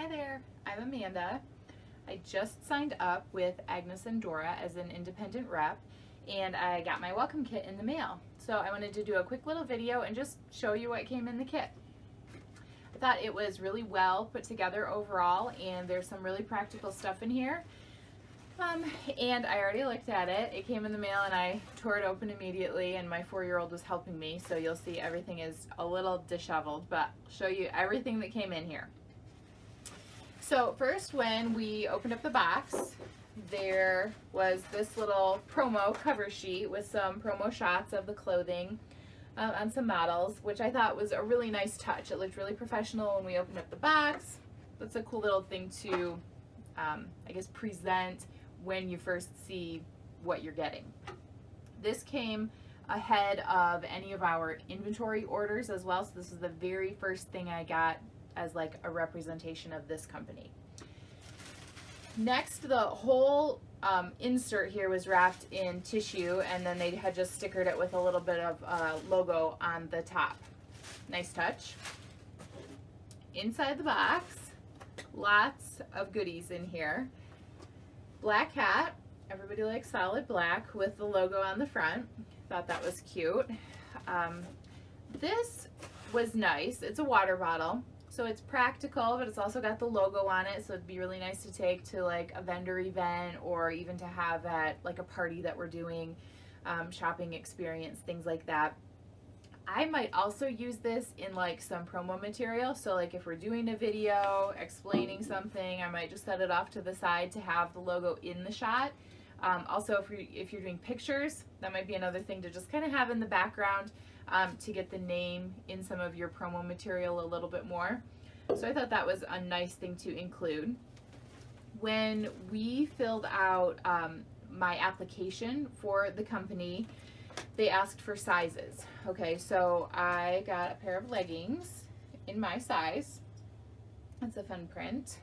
Hi there, I'm Amanda. I just signed up with Agnes and Dora as an independent rep, and I got my welcome kit in the mail. So I wanted to do a quick little video and just show you what came in the kit. I thought it was really well put together overall, and there's some really practical stuff in here. And I already looked at it. It came in the mail and I tore it open immediately, and my 4-year-old was helping me, so you'll see everything is a little disheveled, but I'll show you everything that came in here. So first, when we opened up the box, there was this little promo cover sheet with some promo shots of the clothing on some models, which I thought was a really nice touch. It looked really professional when we opened up the box. That's a cool little thing to, I guess, present when you first see what you're getting. This came ahead of any of our inventory orders as well, so this is the very first thing I got as like a representation of this company. Next, the whole insert here was wrapped in tissue, and then they had just stickered it with a little bit of logo on the top. Nice touch. Inside the box, lots of goodies in here. Black hat, everybody likes solid black with the logo on the front. Thought that was cute. This was nice. It's a water bottle. So it's practical, but it's also got the logo on it, so it'd be really nice to take to like a vendor event, or even to have at like a party that we're doing, shopping experience, things like that. I might also use this in like some promo material, so like if we're doing a video explaining something, I might just set it off to the side to have the logo in the shot. Also, if you're doing pictures, that might be another thing to just kind of have in the background, to get the name in some of your promo material a little bit more. So I thought that was a nice thing to include. When we filled out my application for the company, they asked for sizes. Okay, so I got a pair of leggings in my size. That's a fun print.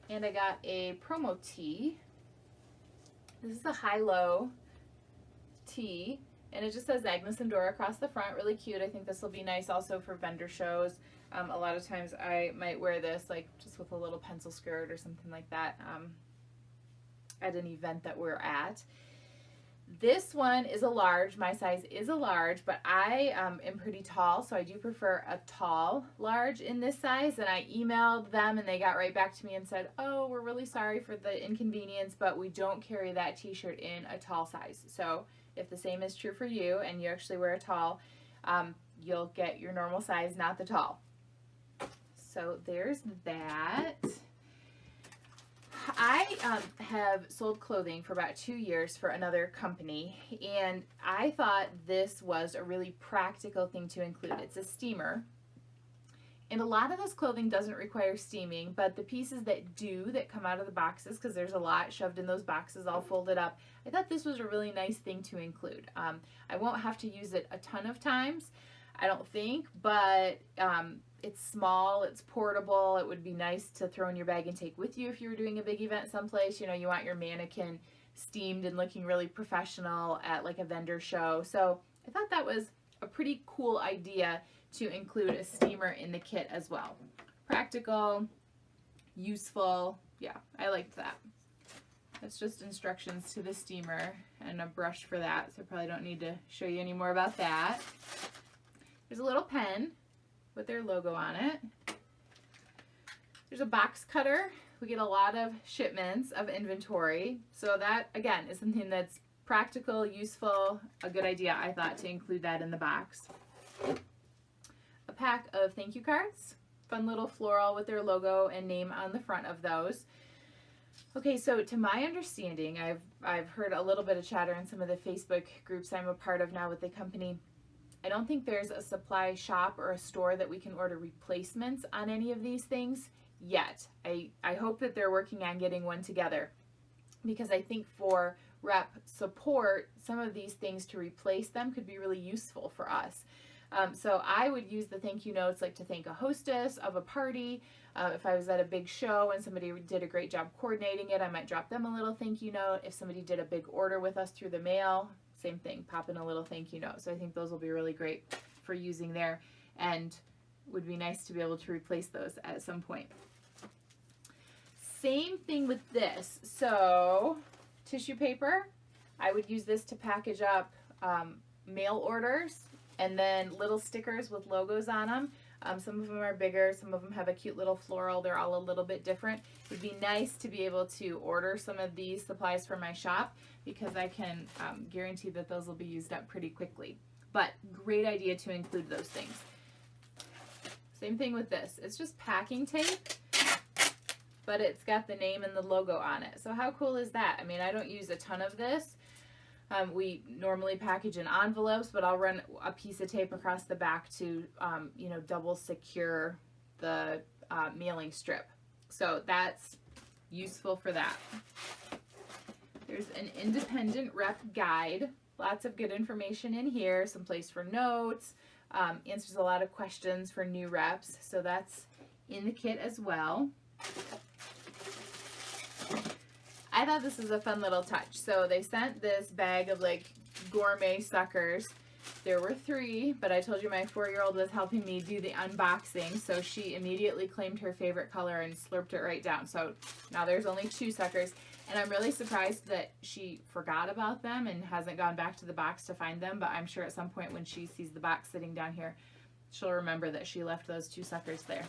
And I got a promo tee. This is the high-low tee, and it just says Agnes and Dora across the front. Really cute. I think this will be nice also for vendor shows. A lot of times I might wear this like just with a little pencil skirt or something like that at an event that we're at. This one is a large. My size is a large, but I am pretty tall, so I do prefer a tall large in this size. And I emailed them, and they got right back to me and said, oh, we're really sorry for the inconvenience, but we don't carry that t-shirt in a tall size. So if the same is true for you and you actually wear a tall, you'll get your normal size, not the tall. So there's that. I have sold clothing for about 2 years for another company, and I thought this was a really practical thing to include. It's a steamer, and a lot of this clothing doesn't require steaming, but the pieces that do, that come out of the boxes, because there's a lot shoved in those boxes all folded up, I thought this was a really nice thing to include. I won't have to use it a ton of times, I don't think, but it's small, it's portable. It would be nice to throw in your bag and take with you if you were doing a big event someplace. You know, you want your mannequin steamed and looking really professional at like a vendor show. So I thought that was a pretty cool idea to include a steamer in the kit as well. Practical, useful. Yeah, I liked that. That's just instructions to the steamer and a brush for that, so I probably don't need to show you any more about that. There's a little pen with their logo on it. There's a box cutter. We get a lot of shipments of inventory, so that again is something that's practical, useful, a good idea, I thought, to include that in the box. A pack of thank you cards, fun little floral with their logo and name on the front of those. Okay, so to my understanding, I've heard a little bit of chatter in some of the Facebook groups I'm a part of now with the company. I don't think there's a supply shop or a store that we can order replacements on any of these things yet. I hope that they're working on getting one together, because I think for rep support, some of these things to replace them could be really useful for us. So I would use the thank you notes like to thank a hostess of a party. If I was at a big show and somebody did a great job coordinating it, I might drop them a little thank you note. If somebody did a big order with us through the mail, same thing, pop in a little thank you note. So I think those will be really great for using there. And would be nice to be able to replace those at some point. Same thing with this. So tissue paper, I would use this to package up mail orders, and then little stickers with logos on them. Some of them are bigger, some of them have a cute little floral. They're all a little bit different. It would be nice to be able to order some of these supplies for my shop, because I can guarantee that those will be used up pretty quickly. But great idea to include those things. Same thing with this. It's just packing tape, but it's got the name and the logo on it. So how cool is that? I mean, I don't use a ton of this. We normally package in envelopes, but I'll run a piece of tape across the back to, you know, double secure the mailing strip. So that's useful for that. There's an independent rep guide. Lots of good information in here. Some place for notes. Answers a lot of questions for new reps. So that's in the kit as well. I thought this was a fun little touch. So they sent this bag of like gourmet suckers. There were 3, but I told you my 4-year-old was helping me do the unboxing, so she immediately claimed her favorite color and slurped it right down. So now there's only 2 suckers, and I'm really surprised that she forgot about them and hasn't gone back to the box to find them, but I'm sure at some point when she sees the box sitting down here, she'll remember that she left those 2 suckers there.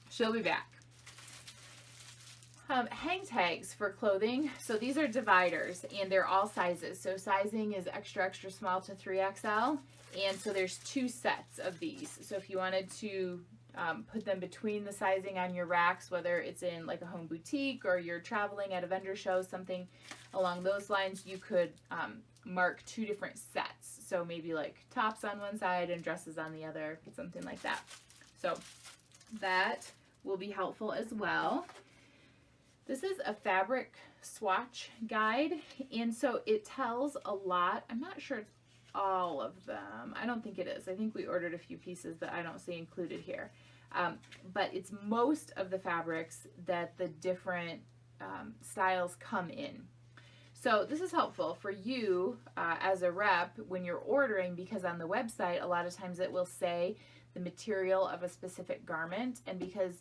She'll be back. Hang tags for clothing. So these are dividers, and they're all sizes. So sizing is extra, extra small to 3XL. And so there's 2 sets of these. So if you wanted to put them between the sizing on your racks, whether it's in like a home boutique or you're traveling at a vendor show, something along those lines, you could mark 2 different sets. So maybe like tops on one side and dresses on the other, something like that. So that will be helpful as well. This is a fabric swatch guide, and so it tells a lot. I'm not sure it's all of them. I don't think it is. I think we ordered a few pieces that I don't see included here. But it's most of the fabrics that the different styles come in. So this is helpful for you as a rep when you're ordering, because on the website, a lot of times it will say the material of a specific garment, and because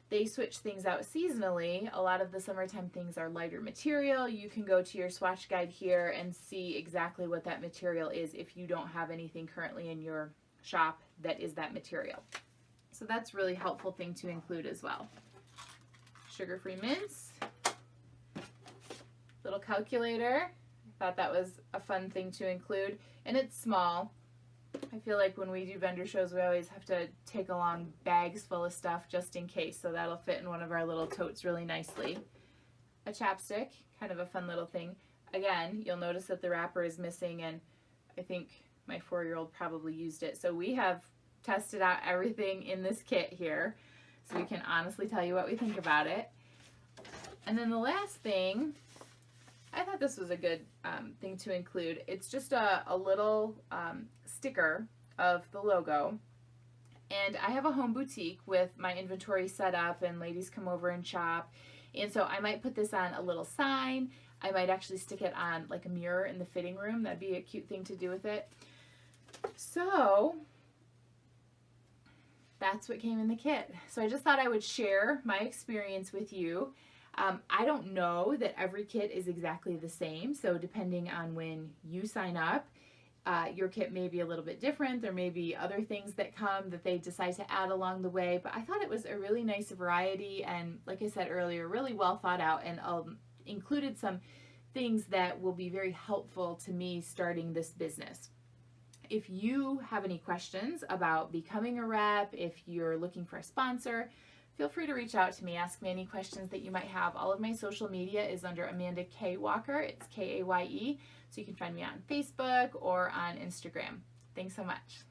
they switch things out seasonally, a lot of the summertime things are lighter material. You can go to your swatch guide here and see exactly what that material is if you don't have anything currently in your shop that is that material. So that's a really helpful thing to include as well. Sugar-free mints. Little calculator. I thought that was a fun thing to include, and it's small. I feel like when we do vendor shows, we always have to take along bags full of stuff just in case, so that'll fit in one of our little totes really nicely. A chapstick, kind of a fun little thing. Again, you'll notice that the wrapper is missing, and I think my 4-year-old probably used it. So we have tested out everything in this kit here, so we can honestly tell you what we think about it. And then the last thing, I thought this was a good thing to include. It's just a little sticker of the logo. And I have a home boutique with my inventory set up, and ladies come over and shop. And so I might put this on a little sign. I might actually stick it on like a mirror in the fitting room. That'd be a cute thing to do with it. So that's what came in the kit. So I just thought I would share my experience with you. I don't know that every kit is exactly the same, so depending on when you sign up, your kit may be a little bit different. There may be other things that come that they decide to add along the way, but I thought it was a really nice variety, and like I said earlier, really well thought out, and included some things that will be very helpful to me starting this business. If you have any questions about becoming a rep, if you're looking for a sponsor, feel free to reach out to me. Ask me any questions that you might have. All of my social media is under Amanda K. Walker. It's K-A-Y-E. So you can find me on Facebook or on Instagram. Thanks so much.